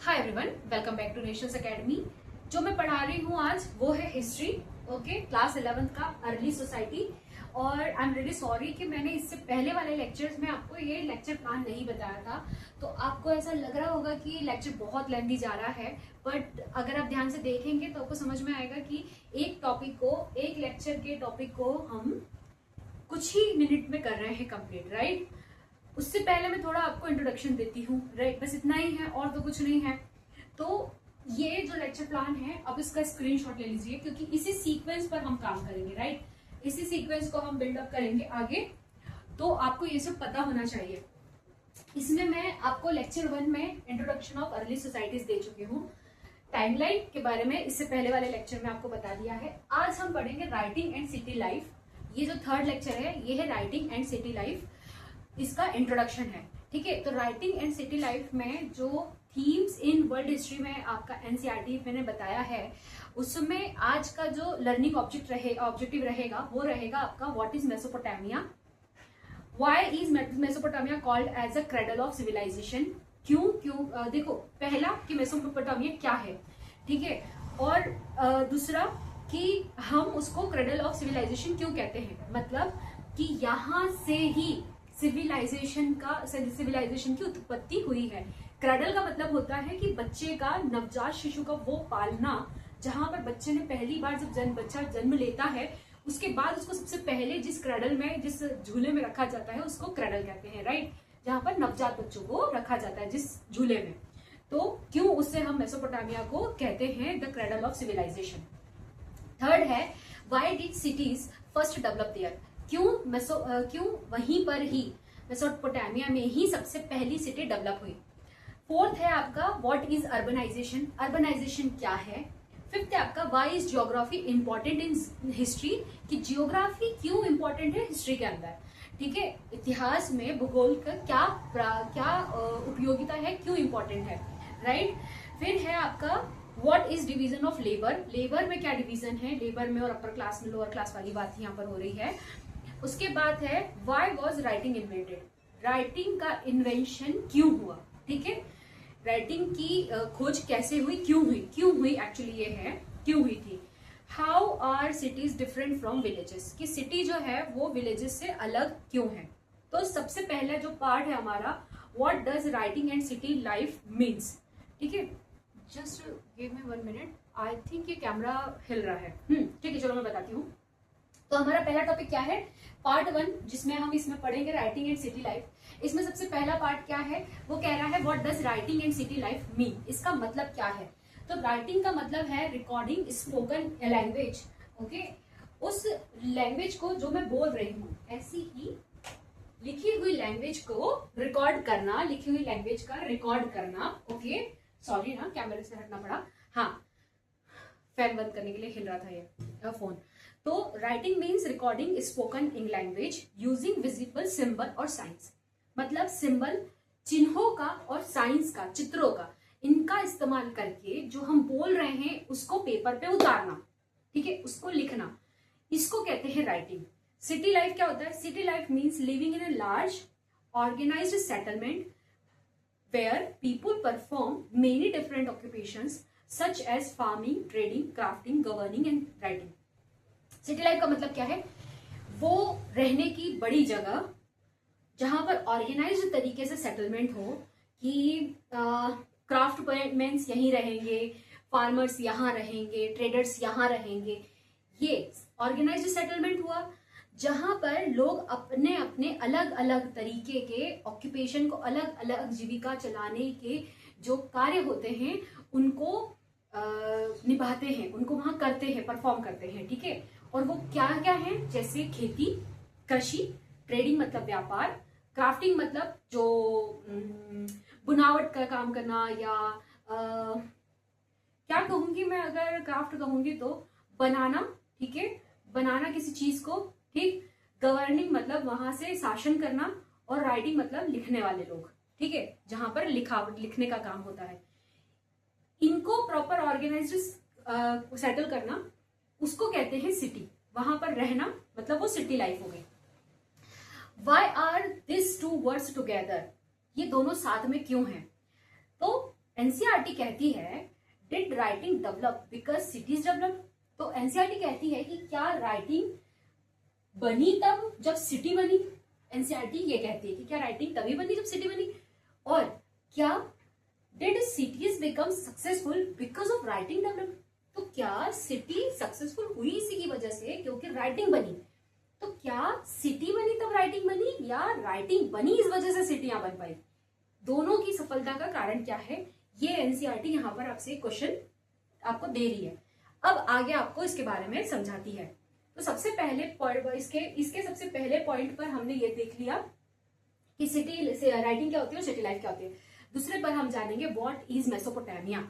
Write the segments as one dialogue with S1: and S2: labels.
S1: Hi everyone, welcome back two nations academy. जो मैं पढ़ा रही हूँ आज वो है हिस्ट्री, ओके, क्लास 11th का अर्ली सोसाइटी। और आई एम रियली सॉरी कि मैंने इससे पहले वाले लेक्चर्स में आपको ये लेक्चर प्लान नहीं बताया था, तो आपको ऐसा लग रहा होगा कि लेक्चर बहुत लेंथी जा रहा है। बट अगर आप ध्यान से देखेंगे तो आपको समझ में आएगा कि एक लेक्चर के टॉपिक को हम कुछ ही मिनट में कर रहे हैं कंप्लीट, राइट। उससे पहले मैं थोड़ा आपको इंट्रोडक्शन देती हूँ, राइट, बस इतना ही है और तो कुछ नहीं है। तो ये जो लेक्चर प्लान है, अब इसका स्क्रीनशॉट ले लीजिए क्योंकि इसी सीक्वेंस पर हम काम करेंगे, राइट। इसी सीक्वेंस को हम बिल्डअप करेंगे आगे, तो आपको ये सब पता होना चाहिए। इसमें मैं आपको लेक्चर 1 में इंट्रोडक्शन ऑफ अर्ली सोसाइटीज दे चुकी हूँ। टाइमलाइन के बारे में इससे पहले वाले लेक्चर में आपको बता दिया है। आज हम पढ़ेंगे राइटिंग एंड सिटी लाइफ। ये जो थर्ड लेक्चर है ये है राइटिंग एंड सिटी लाइफ, इसका इंट्रोडक्शन है, ठीक है। तो राइटिंग एंड सिटी लाइफ में जो थीम्स इन वर्ल्ड हिस्ट्री में आपका एनसीईआरटी मैंने बताया है, उसमें आज का जो लर्निंग ऑब्जेक्टिव रहेगा वो रहेगा आपका what is Mesopotamia, why is Mesopotamia called as a cradle of civilisation. क्यों देखो, पहला कि मेसोपोटामिया क्या है, ठीक है, और दूसरा कि हम उसको क्रेडल ऑफ सिविलाइजेशन क्यों कहते हैं, मतलब कि यहाँ से ही सिविलाइजेशन की उत्पत्ति हुई है। क्रैडल का मतलब होता है कि बच्चे का, नवजात शिशु का वो पालना जहां पर बच्चे ने पहली बार जब बच्चा जन्म लेता है, उसके बाद उसको सबसे पहले जिस क्रैडल में, जिस झूले में रखा जाता है उसको क्रैडल कहते हैं, राइट। जहां पर नवजात बच्चों को रखा जाता है जिस झूले में, तो क्यों उससे हम मेसोपोटामिया को कहते हैं the cradle of civilisation. Third है why did cities first develop there, क्यों वहीं पर ही मेसोपोटामिया में ही सबसे पहली सिटी डेवलप हुई। फोर्थ है आपका व्हाट इज अर्बनाइजेशन, अर्बनाइजेशन क्या है। फिफ्थ है आपका why is geography important in history, कि जियोग्राफी क्यों इंपॉर्टेंट है हिस्ट्री के अंदर, ठीक है। इतिहास में भूगोल का क्या उपयोगिता है, क्यों इंपॉर्टेंट है, राइट। फिर है आपका what is division of labour, labour में क्या डिवीजन है, लेबर में और अपर क्लास में लोअर क्लास वाली बात यहाँ पर हो रही है। उसके बाद है why was writing invented, writing का इन्वेंशन क्यों हुआ, ठीक है। राइटिंग की खोज कैसे हुई, क्यों हुई एक्चुअली ये है क्यों हुई थी। How are cities different from villages, कि सिटी जो है वो विलेजेस से अलग क्यों है। तो सबसे पहला जो पार्ट है हमारा, what does writing and city life means, ठीक है। Just give me 1 minute, I think ये कैमरा हिल रहा है, ठीक है, चलो मैं बताती हूँ। तो हमारा पहला टॉपिक क्या है, पार्ट 1, जिसमें हम इसमें पढ़ेंगे राइटिंग एंड सिटी लाइफ। इसमें सबसे पहला पार्ट क्या है, वो कह रहा है what does writing and city life mean, इसका मतलब क्या है। तो राइटिंग का मतलब है रिकॉर्डिंग स्पोकन लैंग्वेज, ओके, उस लैंग्वेज को जो मैं बोल रही हूँ, ऐसी ही लिखी हुई लैंग्वेज को रिकॉर्ड करना, लिखी हुई लैंग्वेज का रिकॉर्ड करना, ओके। सॉरी ना, कैमरे से हटना पड़ा, हाँ, फैन बंद करने के लिए हिल रहा था ये फोन। तो writing means recording spoken in language using visible symbol और साइंस, मतलब सिंबल, चिन्हों का, और साइंस का, चित्रों का, इनका इस्तेमाल करके जो हम बोल रहे हैं उसको पेपर पे उतारना, ठीक है, उसको लिखना, इसको कहते हैं राइटिंग। सिटी लाइफ क्या होता है, city life means living in a large organised settlement where people perform many different occupations such as farming, trading, crafting, governing and writing. City life का मतलब क्या है, वो रहने की बड़ी जगह जहां पर ऑर्गेनाइज्ड तरीके से सेटलमेंट हो, कि क्राफ्टमैन्स यहीं रहेंगे, फार्मर्स यहाँ रहेंगे, ट्रेडर्स यहाँ रहेंगे, ये ऑर्गेनाइज्ड सेटलमेंट हुआ। जहां पर लोग अपने अपने अलग अलग तरीके के ऑक्यूपेशन को, अलग अलग जीविका चलाने के जो कार्य होते हैं उनको निभाते हैं, उनको वहां करते हैं, परफॉर्म करते हैं, ठीक है। और वो क्या क्या है, जैसे खेती, कृषि, ट्रेडिंग मतलब व्यापार, क्राफ्टिंग मतलब जो बुनावट का काम करना, या क्या कहूंगी मैं, अगर क्राफ्ट कहूंगी तो बनाना, ठीक है, बनाना किसी चीज को, ठीक। गवर्निंग मतलब वहां से शासन करना, और राइटिंग मतलब लिखने वाले लोग, ठीक है, जहां पर लिखने का काम होता है। इनको प्रॉपर ऑर्गेनाइज्ड सेटल करना, उसको कहते हैं सिटी, वहां पर रहना, मतलब वो सिटी लाइफ हो गई। Why are this two words together, ये दोनों साथ में क्यों हैं, तो एनसीईआरटी कहती है did writing develop because cities develop. तो एनसीईआरटी कहती है कि क्या राइटिंग बनी तब जब सिटी बनी। एनसीईआरटी ये कहती है कि क्या राइटिंग तभी बनी जब सिटी बनी, और क्या did cities become successful because of writing develop. तो क्या सिटी सक्सेसफुल हुई इसी की वजह से क्योंकि राइटिंग बनी। तो क्या सिटी बनी तब राइटिंग बनी, या राइटिंग बनी इस वजह से सिटियां बन पाई। दोनों की सफलता का कारण क्या है, ये एनसीईआरटी यहाँ पर आपसे क्वेश्चन आपको दे रही है। अब आगे आपको इसके बारे में समझाती है। तो सबसे पहले इसके सबसे पहले पॉइंट पर हमने ये देख लिया कि सिटी राइटिंग क्या होती है और सिटी लाइफ क्या होती है। दूसरे पर हम जानेंगे व्हाट इज मेसोपोटामिया।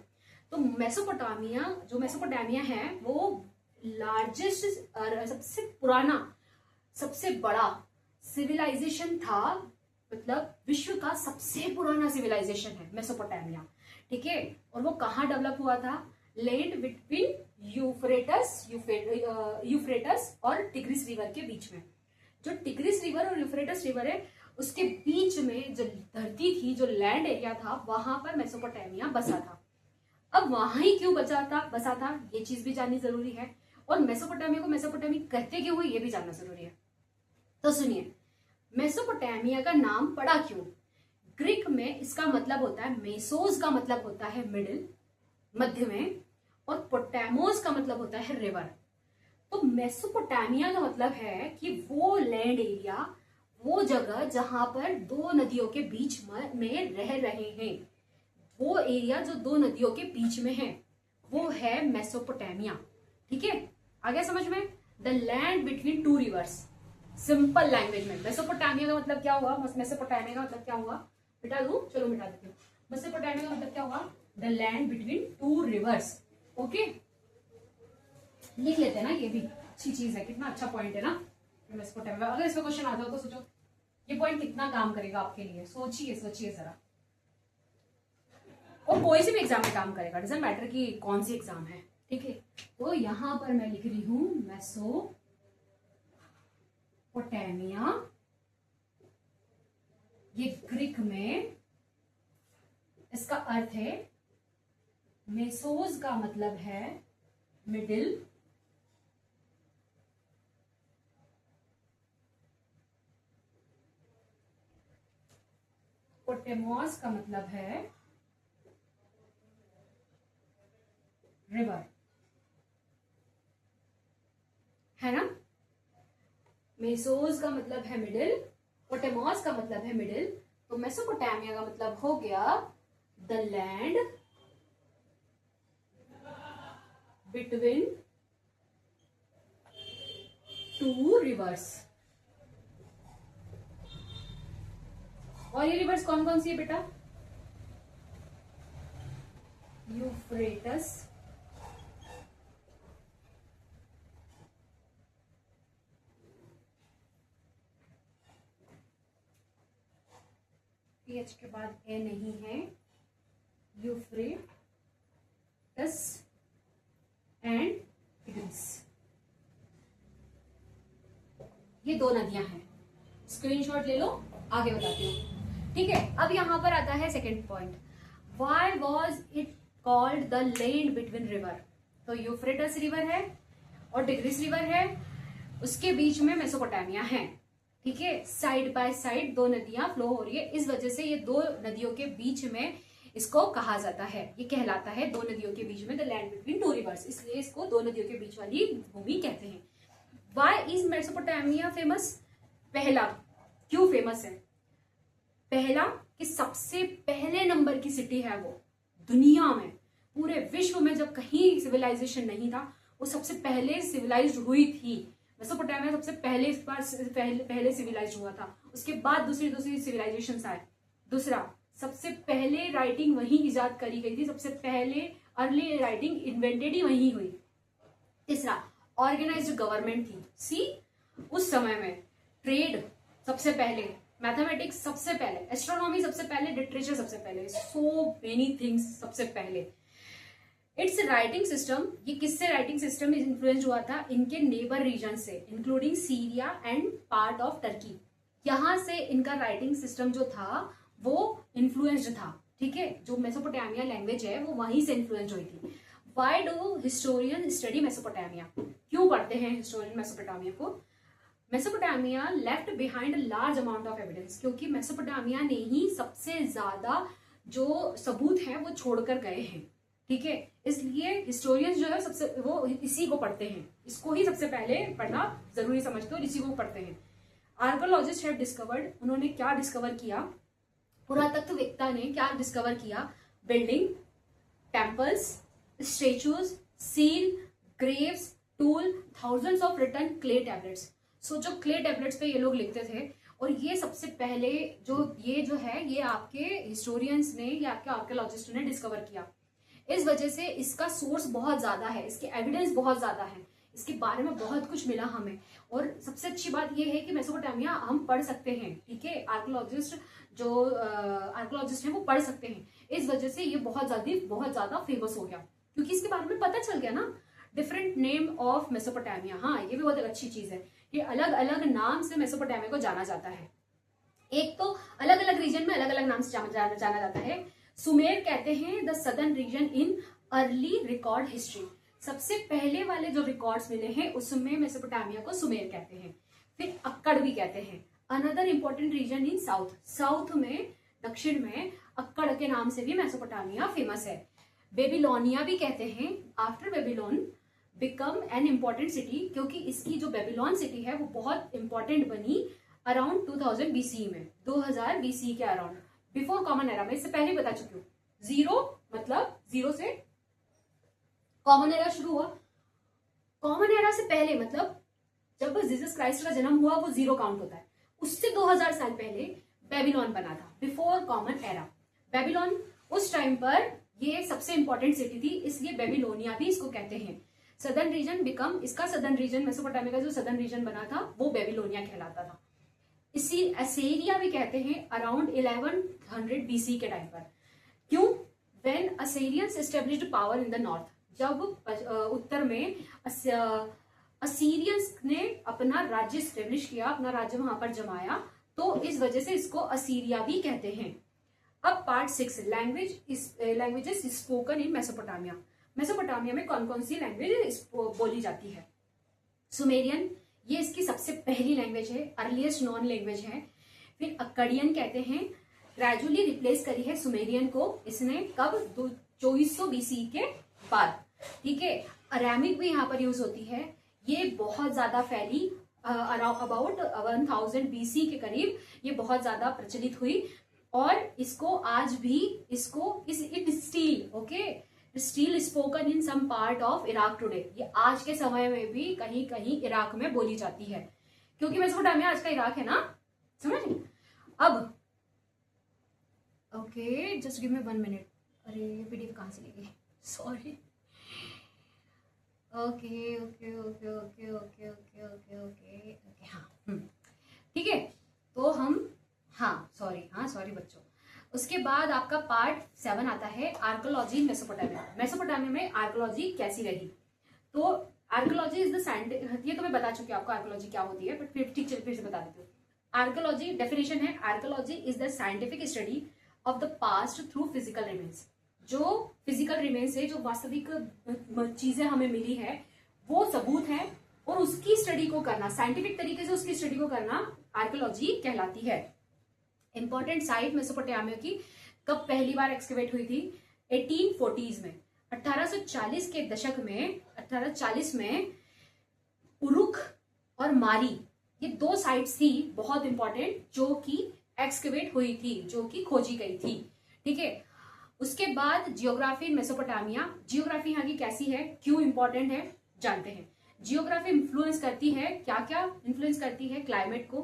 S1: तो मेसोपोटामिया है वो लार्जेस्ट, सबसे पुराना, सबसे बड़ा सिविलाइजेशन था, मतलब विश्व का सबसे पुराना सिविलाइजेशन है मेसोपोटामिया, ठीक है। और वो कहाँ डेवलप हुआ था, लैंड बिटवीन यूफ्रेटस और टिग्रिस रिवर के बीच में। जो टिग्रिस रिवर और यूफ्रेटस रिवर है उसके बीच में जो धरती थी, जो लैंड एरिया था, वहां पर मेसोपोटामिया बसा था। अब वहां ही क्यों बसा था ये चीज भी जाननी जरूरी है, और मेसोपोटामिया को मेसोपोटामिया कहते क्यों हुए ये भी जानना जरूरी है। तो सुनिए, मेसोपोटामिया का नाम पड़ा क्यों। ग्रीक में इसका मतलब होता है, मेसोस का मतलब होता है मिडिल, मध्य में, और पोटामोस का मतलब होता है रिवर। तो मेसोपोटामिया का मतलब है कि वो लैंड एरिया, वो जगह जहां पर दो नदियों के बीच में रह रहे हैं, वो एरिया जो दो नदियों के बीच में है वो है मेसोपोटामिया, ठीक है। आगे समझ में, the land between two reverse. Simple language में मेसोपोटामिया का मतलब क्या हुआ, मेसोपोटामिया का मतलब क्या हुआ, मिटा दूं, चलो मिटा देती हूँ। मेसोपोटामिया का मतलब क्या हुआ, the land between two reverse. Okay, लिख लेते हैं ना, ये भी अच्छी चीज है, कितना अच्छा पॉइंट है ना मेसोपोटामिया। अगर इसमें क्वेश्चन आता हो तो सोचो ये पॉइंट कितना काम करेगा आपके लिए, सोचिए जरा। और कोई से भी एग्जाम में काम करेगा, डजंट मैटर कि कौन सी एग्जाम है, ठीक है। तो यहां पर मैं लिख रही हूं मेसोपोटामिया, ये ग्रीक में इसका अर्थ है, मेसोस का मतलब है मिडिल, पोटेमोस का मतलब है रिवर, है ना। मेसोस का मतलब है मिडिल, पोटेमोस का मतलब है मिडिल, तो मेसोपोटामिया का मतलब हो गया the land between two reverse. और ये रिवर्स कौन कौन सी है बेटा, यूफ्रेटस, पीएच के बाद ए नहीं है, यूफ्रेटस एंड टिग्रिस, ये दो नदियां हैं। स्क्रीनशॉट ले लो, आगे बताती हूँ, ठीक है। अब यहां पर आता है second point, why was it called the land between river. तो यूफ्रेटस रिवर है और टिग्रिस रिवर है, उसके बीच में मेसोपोटामिया है, ठीक है। साइड बाय साइड दो नदियां फ्लो हो रही है, इस वजह से ये दो नदियों के बीच में इसको कहा जाता है, ये कहलाता है दो नदियों के बीच में the land between two reverse, इसलिए इसको दो नदियों के बीच वाली भूमि कहते हैं। व्हाई इज मेसोपोटामिया फेमस, पहला क्यों फेमस है, पहला कि सबसे पहले नंबर की सिटी है वो दुनिया में, पूरे विश्व में जब कहीं सिविलाइजेशन नहीं था वो सबसे पहले सिविलाइज्ड हुई थी। मेसोपोटामिया सबसे पहले सिविलाइज्ड हुआ था, उसके बाद दूसरी सिविलाइजेशन आए। दूसरा, सबसे पहले राइटिंग वहीं इजाद करी गई थी, सबसे पहले अर्ली राइटिंग इन्वेंटेड ही वहीं हुई। तीसरा, ऑर्गेनाइज्ड गवर्नमेंट थी, सी उस समय में ट्रेड सबसे पहले, मैथमेटिक्स सबसे पहले, एस्ट्रोनॉमी सबसे पहले, लिटरेचर सबसे पहले, सो मेनी थिंग्स सबसे पहले। इट्स राइटिंग सिस्टम, ये किससे राइटिंग सिस्टम इन्फ्लुएंस हुआ था, इनके नेबर रीजन से, including Syria and part of Turkey, यहां से इनका राइटिंग सिस्टम जो था वो इन्फ्लुएंस्ड था, ठीक है, जो मेसोपोटामिया लैंग्वेज है वो वहीं से इन्फ्लुएंस हुई थी। Why do historian study Mesopotamia, क्यों पढ़ते हैं हिस्टोरियन मेसोपोटामिया को? Mesopotamia left behind large amount of evidence, क्योंकि मेसोपोटामिया ने ही सबसे ज्यादा जो सबूत है वो छोड़कर गए हैं, ठीक है। इसलिए हिस्टोरियंस जो है सबसे वो इसी को पढ़ते हैं, इसको ही सबसे पहले पढ़ना जरूरी समझते हो, इसी को पढ़ते हैं। आर्कोलॉजिस्ट हैव डिस्कवर्ड, उन्होंने क्या डिस्कवर किया, पुरातत्ववेत्ता ने क्या डिस्कवर किया? Building, temples, statues, seal, graves, tool, thousands of written clay tablets. So जो क्ले टैबलेट्स पे ये लोग लिखते थे, और ये सबसे पहले जो है ये आपके हिस्टोरियंस ने या आपके आर्कियोलॉजिस्ट ने डिस्कवर किया। इस वजह से इसका सोर्स बहुत ज्यादा है, इसके एविडेंस बहुत ज्यादा है, इसके बारे में बहुत कुछ मिला हमें। और सबसे अच्छी बात ये है कि मेसोपोटामिया हम पढ़ सकते हैं, ठीक है, आर्कियोलॉजिस्ट है वो पढ़ सकते हैं। इस वजह से ये बहुत ज्यादा फेमस हो गया, क्योंकि इसके बारे में पता चल गया ना, डिफरेंट नेम ऑफ मेसोपोटामिया। हाँ, ये भी बहुत अच्छी चीज है कि अलग अलग नाम से मेसोपोटामिया को जाना जाता है। एक तो अलग अलग रीजन में अलग अलग नाम से जाना जाता है। सुमेर कहते हैं the southern reason in early record history, सबसे पहले वाले जो रिकॉर्ड्स मिले हैं उसमें मेसोपोटामिया को सुमेर कहते हैं। फिर अक्कड़ भी कहते हैं। अनदर इंपॉर्टेंट रीजन इन साउथ में, दक्षिण में अक्कड़ के नाम से भी मेसोपोटामिया फेमस है। बेबीलोनिया भी कहते हैं, after Babylon become an important city, क्योंकि इसकी जो बेबीलोन सिटी है वो बहुत इंपॉर्टेंट बनी अराउंड 2000 BCE में, 2000 BCE के अराउंड, बिफोर कॉमन एरा। मैं इससे पहले बता चुकी हूँ। जीरो मतलब जीरो से कॉमन एरा शुरू हुआ, कॉमन एरा से पहले मतलब जब जीसस क्राइस्ट का जन्म हुआ वो जीरो काउंट होता है, उससे 2000 साल पहले बेबीलोन बना था, बिफोर कॉमन एरा। बेबीलोन उस टाइम पर ये सबसे इंपॉर्टेंट सिटी थी, इसलिए बेबीलोनिया भी इसको कहते हैं। सदर्न रीजन बिकम, इसका सदर्न रीजन, मेसोपोटामिया का जो सदर्न रीजन बना था वो बेबीलोनिया कहलाता था। इसी असीरिया भी कहते हैं अराउंड 1100 BC के टाइम पर। क्यों? When Assyrians established power in the north, जब उत्तर में असीरियंस ने अपना राज्य स्टेब्लिश किया, अपना राज्य वहां पर जमाया, तो इस वजह से इसको असीरिया भी कहते हैं। अब part 6, languages spoken in Mesopotamia. Mesopotamia में कौन कौन सी लैंग्वेज बोली जाती है? सुमेरियन, ये इसकी सबसे पहली लैंग्वेज है, अर्लीस्ट नॉन लैंग्वेज है। फिर अक्कड़ियन कहते हैं, ग्रेजुअली रिप्लेस करी है सुमेरियन को इसने, कब? 2400 BC के बाद, ठीक है। अरामिक भी यहाँ पर यूज होती है, ये बहुत ज्यादा फैली, अबाउट 1000 BC के करीब ये बहुत ज्यादा प्रचलित हुई, और इसको आज भी it still, okay, still spoken in some part of Iraq today. ये आज के समय में भी कहीं कहीं इराक में बोली जाती है, क्योंकि मेसोपोटामिया आज का इराक है ना, समझ? अब okay, just give me 1 minute. अरे ये पीडीएफ कहाँ से लेगी, sorry. Okay okay okay okay okay okay okay okay okay, हाँ, ठीक है। तो हम, सॉरी बच्चों। उसके बाद आपका पार्ट 7 आता है, आर्कोलॉजी इन मेसोपोटामिया। मेसोपोटामिया में आर्कोलॉजी कैसी रही? तो आर्कोलॉजी इज द साइंटिफिक, ये तो मैं बता चुकी हूँ आपको आर्कोलॉजी क्या होती है, बट फिर से बता देती हूँ। आर्कोलॉजी डेफिनेशन है, archaeology is the scientific study of the past through physical remains. जो फिजिकल रिमेन्स है, जो वास्तविक चीजें हमें मिली है, वो सबूत है, और उसकी स्टडी को करना, साइंटिफिक तरीके से उसकी स्टडी को करना आर्कोलॉजी कहलाती है। इंपॉर्टेंट साइट मेसोपोटामिया की कब पहली बार एक्सकेवेट हुई थी? 1840s में, 1840 के दशक में, 1840 में उरुक और मारी, ये 2 साइट्स थी बहुत इंपॉर्टेंट, जो कि एक्सकेवेट हुई थी, जो कि खोजी गई थी, ठीक है। उसके बाद जियोग्राफी इन मेसोपोटामिया। जियोग्राफी यहाँ की कैसी है, क्यों इंपॉर्टेंट है, जानते हैं। जियोग्राफी इन्फ्लुएंस करती है, क्या क्या इन्फ्लुएंस करती है? क्लाइमेट को,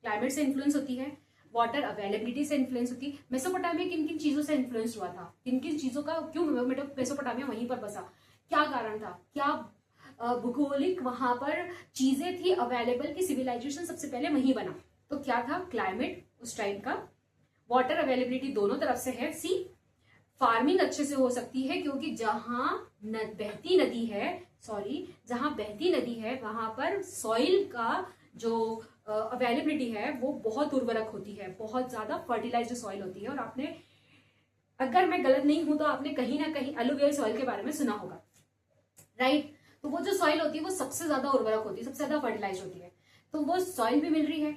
S1: क्लाइमेट से इन्फ्लुएंस होती है, वाटर अवेलेबिलिटी से इन्फ्लुएंस होती है। मेसोपोटामिया किन किन चीजों से इन्फ्लुएंस हुआ था, किन किन चीजों का, क्यों मेसोपोटामिया वहीं पर बसा, क्या कारण था, क्या भूगोलिक वहां पर चीजें थी अवेलेबल की सिविलाइजेशन सबसे पहले वहीं बना? तो क्या था? क्लाइमेट उस टाइम का, वाटर अवेलेबिलिटी दोनों तरफ से है, सी फार्मिंग अच्छे से हो सकती है, क्योंकि जहां बहती नदी है वहां पर सॉइल का जो अवेलेबिलिटी है वो बहुत उर्वरक होती है, बहुत ज्यादा फर्टिलाइज्ड सॉइल होती है। और आपने अगर मैं गलत नहीं हूं तो आपने कहीं ना कहीं अलुवियल सॉइल के बारे में सुना होगा, राइट। तो वो जो सॉइल होती है वो सबसे ज्यादा उर्वरक होती है, सबसे ज्यादा फर्टिलाइज होती है। तो वो सॉइल भी मिल रही है,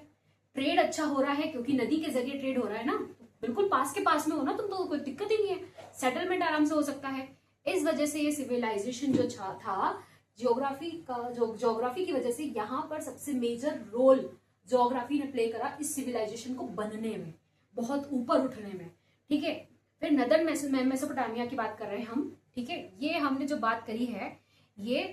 S1: ट्रेड अच्छा हो रहा है क्योंकि नदी के जरिए ट्रेड हो रहा है ना, बिल्कुल पास के पास में हो ना तुम, तो कोई दिक्कत ही नहीं है, सेटलमेंट आराम से हो सकता है। इस वजह से ये सिविलाइजेशन जो था, ज्योग्राफी की वजह से यहाँ पर सबसे मेजर रोल ज्योग्राफी ने प्ले करा इस सिविलाइजेशन को बनने में, बहुत ऊपर उठने में, ठीक है। फिर नदर्न मेसोपोटामिया की बात कर रहे हैं हम, ठीक है। ये हमने जो बात करी है ये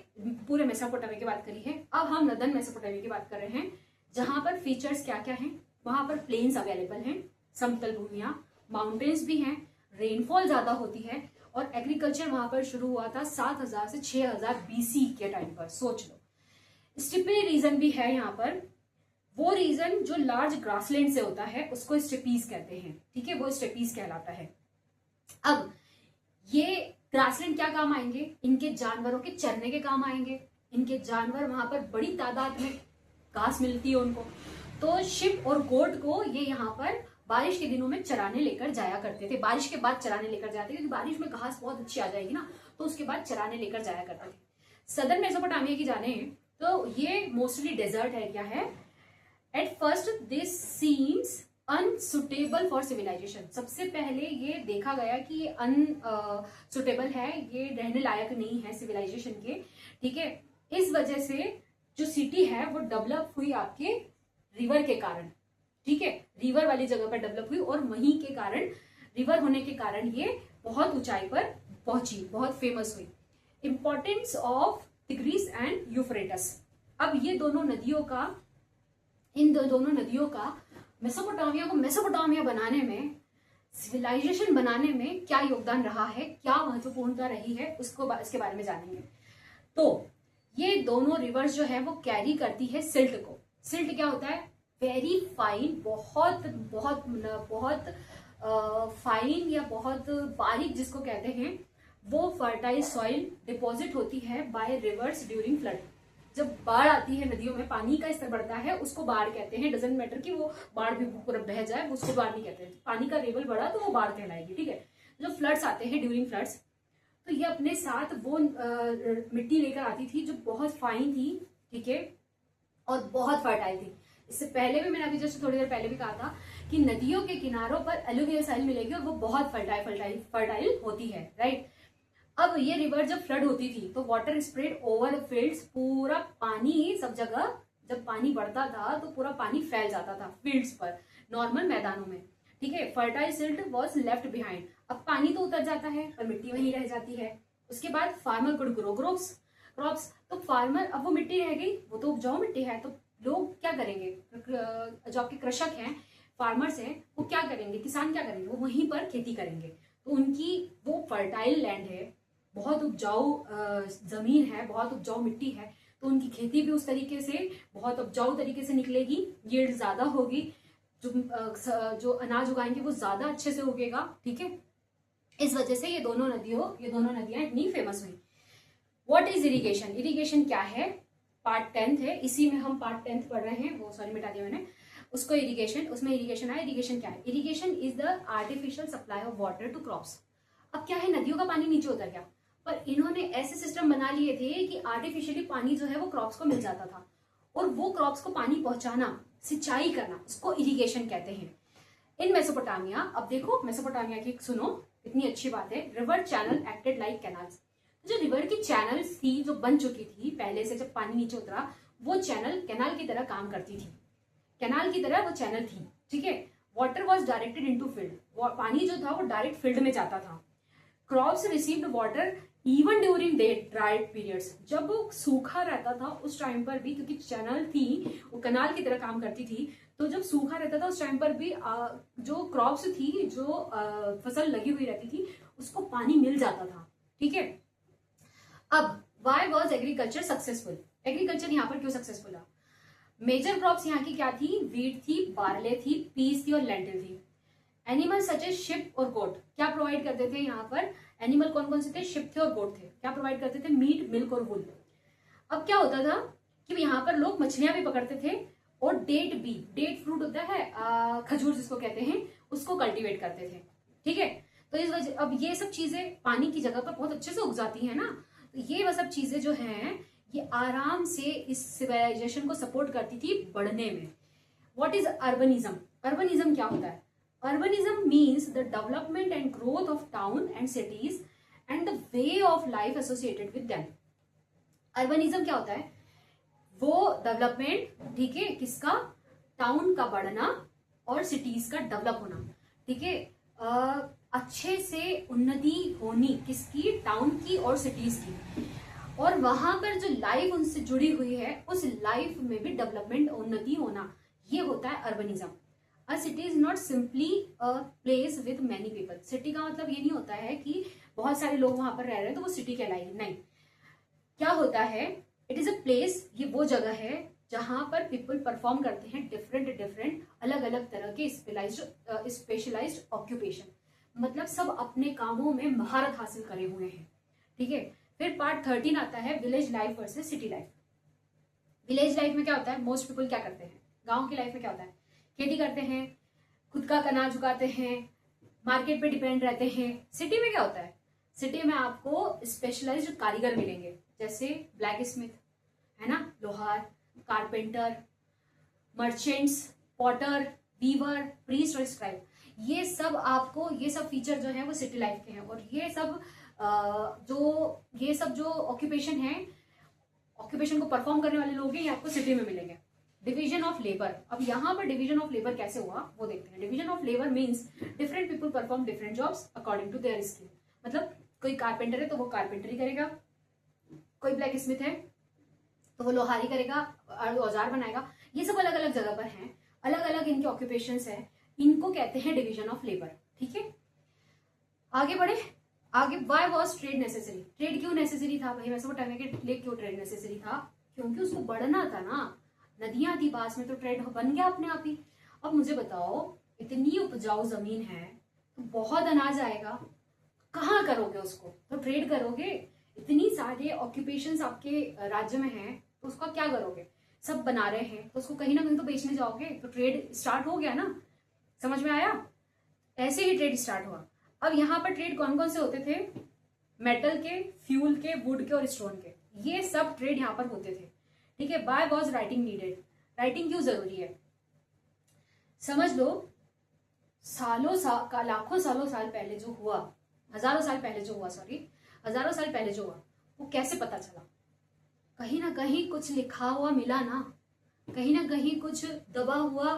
S1: पूरे मेसोपोटामिया की बात करी है। अब हम नदर्न मेसोपोटामिया की बात कर रहे हैं, जहां पर फीचर्स क्या क्या हैं। वहां पर प्लेन्स अवेलेबल हैं, समतल भूमियां, माउंटेन्स भी हैं, रेनफॉल ज्यादा होती है, और एग्रीकल्चर वहां पर शुरू हुआ था 7000 से 6000 बीसी के टाइम पर, सोच लो। स्टिपी रीजन भी है यहाँ पर, वो रीजन जो लार्ज ग्रासलैंड से होता है उसको स्टेपीज कहते हैं, ठीक है, वो स्टेपीज कहलाता है। अब ये ग्रासलैंड क्या काम आएंगे, इनके जानवरों के चरने के काम आएंगे। इनके जानवर वहां पर बड़ी तादाद में घास मिलती है उनको, तो शिप और गोट को ये यहाँ पर बारिश के दिनों में चराने लेकर जाया करते थे। बारिश के बाद चराने लेकर जाते थे, क्योंकि बारिश में घास बहुत अच्छी आ जाएगी ना, तो उसके बाद चराने लेकर जाया करते थे। सदर्न मेसोपोटामिया की जाने तो ये मोस्टली डेजर्ट एरिया है। At first this seems unsuitable for civilisation. सबसे पहले ये देखा गया कि ये अनसुटेबल है, ये रहने लायक नहीं है सिविलाइजेशन के, ठीक है। इस वजह से जो सिटी है वो डेवलप हुई आपके रिवर के कारण, ठीक है, रिवर वाली जगह पर डेवलप हुई, और वहीं के कारण, रिवर होने के कारण ये बहुत ऊंचाई पर पहुंची, बहुत फेमस हुई। Importance of tigris and Euphrates. अब ये दोनों नदियों का, इन दोनों नदियों का मेसोपोटामिया को मेसोपोटामिया बनाने में, सिविलाइजेशन बनाने में क्या योगदान रहा है, क्या महत्वपूर्णता रही है, उसको इसके बारे में जानेंगे। तो ये दोनों रिवर्स जो है वो कैरी करती है सिल्ट को। सिल्ट क्या होता है, वेरी फाइन, बहुत बहुत बहुत फाइन या बहुत बारीक जिसको कहते हैं, वो फर्टाइल सॉइल डिपॉजिट होती है बाय रिवर्स ड्यूरिंग फ्लड। जब बाढ़ आती है नदियों में, पानी का स्तर बढ़ता है, उसको बाढ़ कहते हैं। डजेंट मैटर कि वो बाढ़ भी पूरा बह जाए, उसको बाढ़ नहीं कहते हैं। पानी का लेवल बढ़ा तो वो बाढ़ कहलाएगी, ठीक है। जो फ्लड्स आते हैं ड्यूरिंग फ्लड्स, तो ये अपने साथ वो मिट्टी लेकर आती थी जो बहुत फाइन थी, ठीक है, और बहुत फर्टाइल थी। इससे पहले भी मैंने अभी जस्ट थोड़ी देर पहले भी कहा था कि नदियों के किनारों पर एलुवियल सॉइल मिलेगी और वो बहुत फर्टाइल होती है, राइट। अब ये रिवर जब फ्लड होती थी तो वाटर स्प्रेड ओवर फील्ड्स, पूरा पानी सब जगह, जब पानी बढ़ता था तो पूरा पानी फैल जाता था फील्ड्स पर, नॉर्मल मैदानों में, ठीक है। Fertile silt was left behind. अब पानी तो उतर जाता है पर मिट्टी वहीं रह जाती है। उसके बाद फार्मर कुड ग्रो क्रॉप्स, तो फार्मर, अब वो मिट्टी रह गई, वो तो उपजाऊ मिट्टी है, तो लोग क्या करेंगे, जो आपके कृषक हैं, फार्मर्स हैं, वो क्या करेंगे, किसान क्या करेंगे, वो वहीं पर खेती करेंगे। तो उनकी वो फर्टाइल लैंड है, बहुत उपजाऊ जमीन है, बहुत उपजाऊ मिट्टी है, तो उनकी खेती भी उस तरीके से बहुत उपजाऊ तरीके से निकलेगी, यील्ड ज्यादा होगी, जो अनाज उगाएंगे वो ज्यादा अच्छे से उगेगा, ठीक है। इस वजह से ये दोनों नदियां इतनी फेमस हुई। व्हाट इज इरिगेशन, इरिगेशन क्या है, पार्ट 10th है, इसी में हम पार्ट 10th पढ़ रहे हैं, वो सॉरी मिटा दिया मैंने उसको, इरिगेशन, उसमें इरिगेशन है। इरिगेशन क्या है, irrigation is the artificial supply of water to crops. अब क्या है, नदियों का पानी नीचे उतर गया, पर इन्होंने ऐसे सिस्टम बना लिए थे कि आर्टिफिशियली पानी जो है वो क्रॉप्स को मिल जाता था, और वो क्रॉप्स को पानी पहुंचाना, सिंचाई करना, उसको इरिगेशन कहते हैं। इन मेसोपोटामिया, अब देखो मेसोपोटामिया की सुनो, इतनी अच्छी बात है, river channel acted like canals. जो रिवर की चैनल्स थी, जो बन चुकी थी पहले से, जब पानी नीचे उतरा, वो चैनल कैनाल की तरह काम करती थी, कैनाल की तरह वो चैनल थी, ठीक है। Water was directed into field, पानी जो था वो डायरेक्ट फील्ड में जाता था। Crops received water even during dry periods, जब वो सूखा रहता था उस टाइम पर भी, क्योंकि चैनल थी वो कनाल की तरह काम करती थी, तो जब सूखा रहता था उस टाइम पर भी जो क्रॉप्स थी, जो फसल लगी हुई रहती थी, उसको पानी मिल जाता था, ठीक है। अब why was agriculture successful, agriculture यहाँ पर क्यों सक्सेसफुल है, मेजर क्रॉप्स यहाँ की क्या थी, वीट थी, बार्ले थी, पीस थी और लेंटिल थी। एनिमल सच एज शिप और गोट क्या प्रोवाइड करते थे यहाँ पर, एनिमल कौन कौन से थे, शिप थे और गोट थे, क्या प्रोवाइड करते थे, मीट, मिल्क और वूल। अब क्या होता था कि यहाँ पर लोग मछलियां भी पकड़ते थे, और डेट फ्रूट होता है, खजूर जिसको कहते हैं, उसको कल्टीवेट करते थे, ठीक है। तो इस वजह अब ये सब चीजें पानी की जगह पर बहुत अच्छे से उग जाती है ना, तो ये वह सब चीजें जो हैं ये आराम से इस सिविलाइजेशन को सपोर्ट करती थी बढ़ने में। What is urbanism? अर्बनिज्म क्या होता है? Urbanism means the development and growth of town and cities and the way of life associated with them. Urbanism क्या होता है? वो डेवलपमेंट, ठीक है, किसका? टाउन का बढ़ना और सिटीज का डेवलप होना, ठीक है, अच्छे से उन्नति होनी किसकी? टाउन की और सिटीज की, और वहां पर जो लाइफ उनसे जुड़ी हुई है उस लाइफ में भी डेवलपमेंट, उन्नति होना, ये होता है urbanism. A city is not simply a place with many people. City का मतलब ये नहीं होता है कि बहुत सारे लोग वहां पर रह रहे हैं तो वो सिटी कहलाएगी, नहीं। क्या होता है? इट इज अ प्लेस, ये वो जगह है जहां पर पीपल परफॉर्म करते हैं डिफरेंट अलग अलग तरह के स्पेशलाइज्ड ऑक्यूपेशन, मतलब सब अपने कामों में महारत हासिल करे हुए हैं, ठीक है। फिर पार्ट 13 आता है village life versus city life. Village life में क्या होता है? मोस्ट पीपल क्या करते हैं? गांव की लाइफ में क्या होता है? खेती करते हैं, खुद का अनाज उगाते हैं, मार्केट पे डिपेंड रहते हैं। सिटी में क्या होता है? सिटी में आपको स्पेशलाइज्ड कारीगर मिलेंगे, जैसे ब्लैक स्मिथ, है ना, लोहार, carpenter, merchants, potter, weaver, priest और स्क्राइब, ये सब आपको, ये सब फीचर जो है वो सिटी लाइफ के हैं। और ये सब जो ऑक्यूपेशन है, ऑक्यूपेशन को परफॉर्म करने वाले लोग हैं, ये आपको सिटी में मिलेंगे। डिवीजन ऑफ लेबर, अब यहाँ पर डिवीजन ऑफ लेबर कैसे हुआ वो देखते हैं। Division of labour means different people perform different jobs according to their skill. मतलब कोई कारपेंटर है तो वो कारपेंटरी करेगा, कोई ब्लैक स्मिथ है तो वो लोहारी करेगा, औजार बनाएगा। ये सब अलग अलग जगह पर हैं, अलग अलग इनके ऑक्यूपेशंस हैं, इनको कहते हैं डिवीजन ऑफ लेबर, ठीक है। आगे बढ़े, आगे why was trade necessary? Trade क्यों नेसेसरी था भाई? मेसोपोटामिया के लिए क्यों ट्रेड नेसेसरी था? क्योंकि उसको बढ़ना था ना, नदियां थी पास में तो ट्रेड बन गया अपने आप ही। अब मुझे बताओ, इतनी उपजाऊ जमीन है तो बहुत अनाज आएगा, कहाँ करोगे उसको? तो ट्रेड करोगे। इतनी सारे ऑक्यूपेशंस आपके राज्य में हैं तो उसका क्या करोगे? सब बना रहे हैं तो उसको कहीं ना कहीं तो बेचने जाओगे, तो ट्रेड स्टार्ट हो गया ना। समझ में आया? ऐसे ही ट्रेड स्टार्ट हुआ। अब यहाँ पर ट्रेड कौन कौन से होते थे? मेटल के, फ्यूल के, वुड के और स्टोन के, ये सब ट्रेड यहाँ पर होते थे, ठीक है। Why was writing needed? Writing क्यों जरूरी है? समझ लो, लाखों साल पहले जो हुआ, हजारों साल पहले जो हुआ, वो कैसे पता चला? कहीं ना कहीं कुछ लिखा हुआ मिला ना, कहीं ना कहीं कुछ दबा हुआ,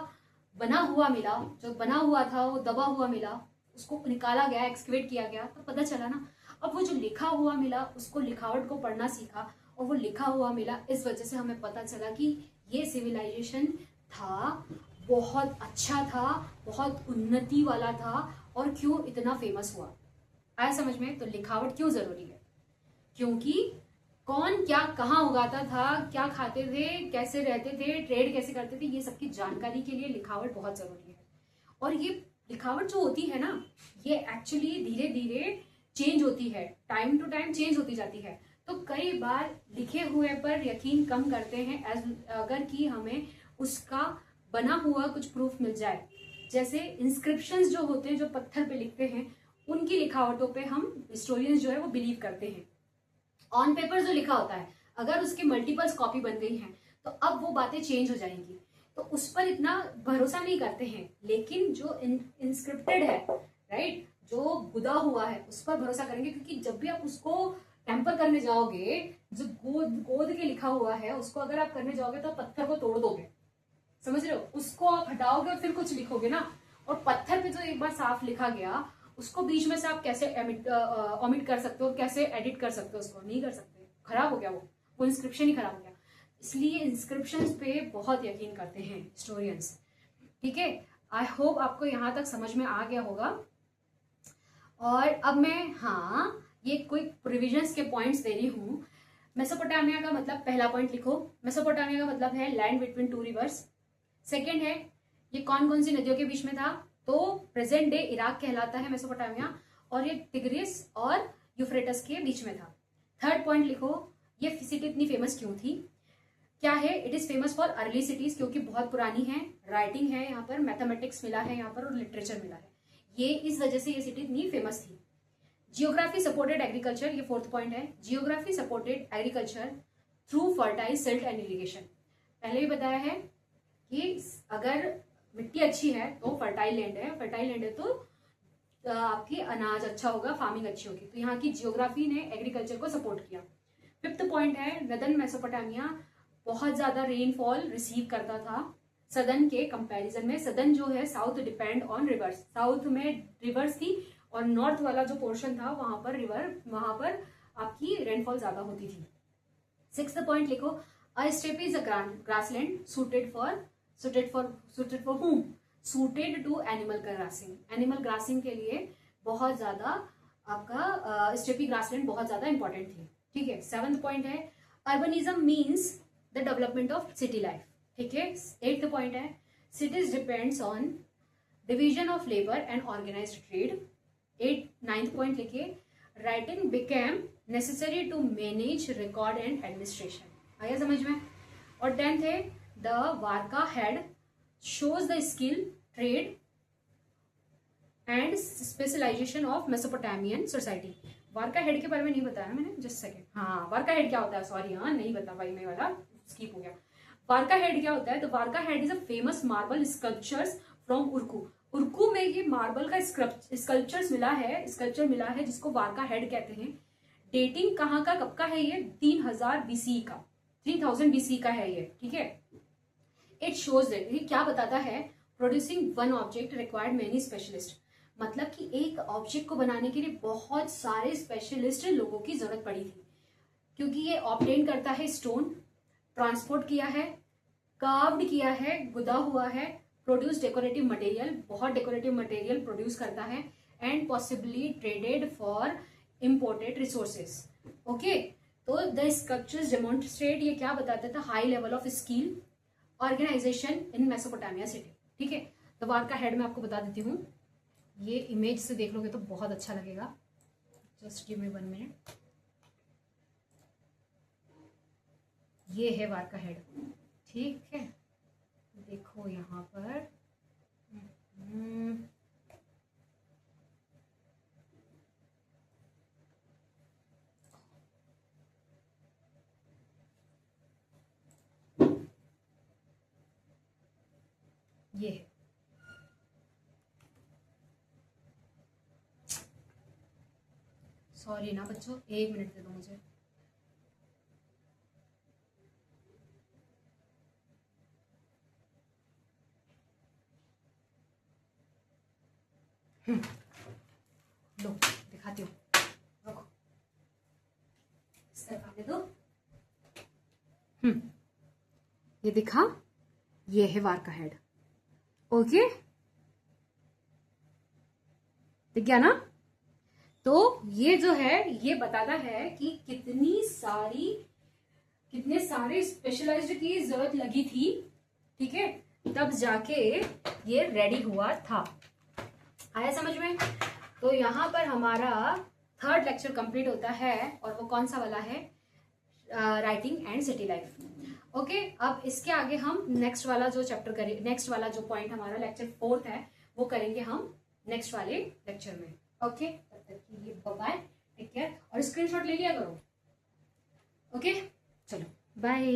S1: बना हुआ मिला। जो बना हुआ था वो दबा हुआ मिला, उसको निकाला गया, एक्सकेवेट किया गया, तो पता चला ना। अब वो जो लिखा हुआ मिला, उसको लिखावट को पढ़ना सीखा और वो लिखा हुआ मिला, इस वजह से हमें पता चला कि ये सिविलाइजेशन था, बहुत अच्छा था, बहुत उन्नति वाला था, और क्यों इतना फेमस हुआ। आया समझ में? तो लिखावट क्यों जरूरी है? क्योंकि कौन क्या कहाँ उगाता था, क्या खाते थे, कैसे रहते थे, ट्रेड कैसे करते थे, ये सबकी जानकारी के लिए लिखावट बहुत जरूरी है। और ये लिखावट जो होती है ना, ये एक्चुअली धीरे धीरे चेंज होती है, टाइम टू टाइम चेंज होती जाती है। तो कई बार लिखे हुए पर यकीन कम करते हैं अगर कि हमें उसका बना हुआ कुछ प्रूफ मिल जाए। जैसे इंस्क्रिप्शंस जो होते हैं, जो पत्थर पे लिखते हैं, उनकी लिखावटों पे हम हिस्टोरियंस जो है वो बिलीव करते हैं। ऑन पेपर जो लिखा होता है, अगर उसकी मल्टीपल्स कॉपी बन गई हैं तो अब वो बातें चेंज हो जाएंगी, तो उस पर इतना भरोसा नहीं करते हैं। लेकिन जो इंस्क्रिप्टेड है, राइट, जो गुदा हुआ है, उस पर भरोसा करेंगे। क्योंकि जब भी आप उसको टेम्पर करने जाओगे, जो गोद के लिखा हुआ है उसको अगर आप करने जाओगे तो पत्थर को तोड़ दोगे, समझ रहे हो? उसको आप हटाओगे और फिर कुछ लिखोगे ना। और पत्थर पे जो एक बार साफ लिखा गया, उसको बीच में से आप कैसे ओमिट कर सकते हो, कैसे एडिट कर सकते हो? उसको नहीं कर सकते, खराब हो गया, वो इंस्क्रिप्शन ही खराब हो गया। इसलिए इंस्क्रिप्शंस पे बहुत यकीन करते हैं हिस्टोरियंस, ठीक है। आई होप आपको यहाँ तक समझ में आ गया होगा। और अब मैं ये क्विक रिविजन्स के पॉइंट्स दे रही हूँ। मेसोपोटामिया का मतलब, पहला पॉइंट लिखो, मेसोपोटामिया का मतलब है land between two reverse. Second है, ये कौन कौन सी नदियों के बीच में था? तो प्रेजेंट डे इराक कहलाता है मेसोपोटामिया, और ये टिग्रिस और यूफ्रेटस के बीच में था। थर्ड पॉइंट लिखो, ये सिटी इतनी फेमस क्यों थी? क्या है? It is famous for early cities, क्योंकि बहुत पुरानी है, राइटिंग है यहाँ पर, मैथमेटिक्स मिला है यहाँ पर और लिटरेचर मिला है। ये इस वजह से ये सिटी इतनी फेमस थी। जियोग्राफी सपोर्टेड एग्रीकल्चर, ये 4th पॉइंट है। Geography supported agriculture through fertile silt and irrigation. पहले भी बताया है कि अगर मिट्टी अच्छी है तो फर्टाइल लैंड है, फर्टाइल लैंड है तो आपकी अनाज अच्छा होगा, फार्मिंग अच्छी होगी। तो यहाँ की जियोग्राफी ने एग्रीकल्चर को सपोर्ट किया। 5th पॉइंट है नदर्न मेसोपोटामिया बहुत ज्यादा रेनफॉल रिसीव करता था सदर्न के कंपैरिजन में। सदर्न जो है south depend on reverse, south में रिवर्स थी और नॉर्थ वाला जो पोर्शन था वहां पर आपकी रेनफॉल ज्यादा होती थी। 6th पॉइंट लिखो, a steppe is a grassland suited for whom? Suited to animal grazing. Animal grazing के लिए बहुत ज्यादा आपका स्टेपी ग्रासलैंड बहुत ज्यादा इंपॉर्टेंट थी। ठीक है। 7th पॉइंट है urbanism means the development of city life. ठीक है। 8th पॉइंट है cities depends on division of labour and organised trade. 9th point लिखिए, writing became necessary to manage record and administration. आया समझ में। और 10th है the Warka head shows the skill, trade and specialisation of Mesopotamian society. Warka head के बारे में नहीं बताया मैंने, जस्ट सेकंड। हाँ, वारका हेड क्या होता है, सॉरी, हाँ नहीं बता भाई, मैं वाला स्किप हो गया। वारका हेड क्या होता है? तो Warka head is a famous marble sculptures from Uruk. Uruk में ये मार्बल का स्कल्पचर मिला है जिसको वारका हेड कहते हैं। डेटिंग कहाँ का, कब का है ये? 3000 BCE का, 3000 BCE का है ये। ठीक है। इट शोज दैट, ये क्या बताता है? Producing one object required many specialist. मतलब कि एक ऑब्जेक्ट को बनाने के लिए बहुत सारे स्पेशलिस्ट लोगों की जरूरत पड़ी थी, क्योंकि ये ऑब्टेन करता है स्टोन, ट्रांसपोर्ट किया है, कार्व्ड किया है, गुदा हुआ है, प्रोड्यूस डेकोरेटिव मटेरियल, बहुत डेकोरेटिव मटेरियल प्रोड्यूस करता है, and possibly traded for imported resources. Okay. तो द स्कल्पचर्स डेमोन्स्ट्रेट, ये क्या बताता था? High level of skill, organisation in Mesopotamia city. ठीक है। तो वारका हेड में आपको बता देती हूँ, ये इमेज से देख लोगे तो बहुत अच्छा लगेगा। Just give me 1 minute. ये है वारका हेड। ठीक है। देखो यहाँ पर ये है। सॉरी ना बच्चों, 1 मिनट दे दो मुझे। लो दिखाती हूँ, रखो, इस तरफ आने दो। ये दिखा, ये है वारका हेड। ओके, दिख गया ना? तो ये जो है ये बताता है कि कितने सारे स्पेशलाइज्ड की जरूरत लगी थी। ठीक है। तब जाके ये रेडी हुआ था। आया समझ में? तो यहाँ पर हमारा 3rd लेक्चर कंप्लीट होता है, और वो कौन सा वाला है? Writing and city life. Okay. अब इसके आगे हम नेक्स्ट वाला जो चैप्टर करें, नेक्स्ट वाला जो पॉइंट हमारा लेक्चर 4th है वो करेंगे हम नेक्स्ट वाले लेक्चर में। ओके। तब तक के लिए बाय, टेक केयर, और स्क्रीनशॉट ले लिया करो। ओके, चलो बाय।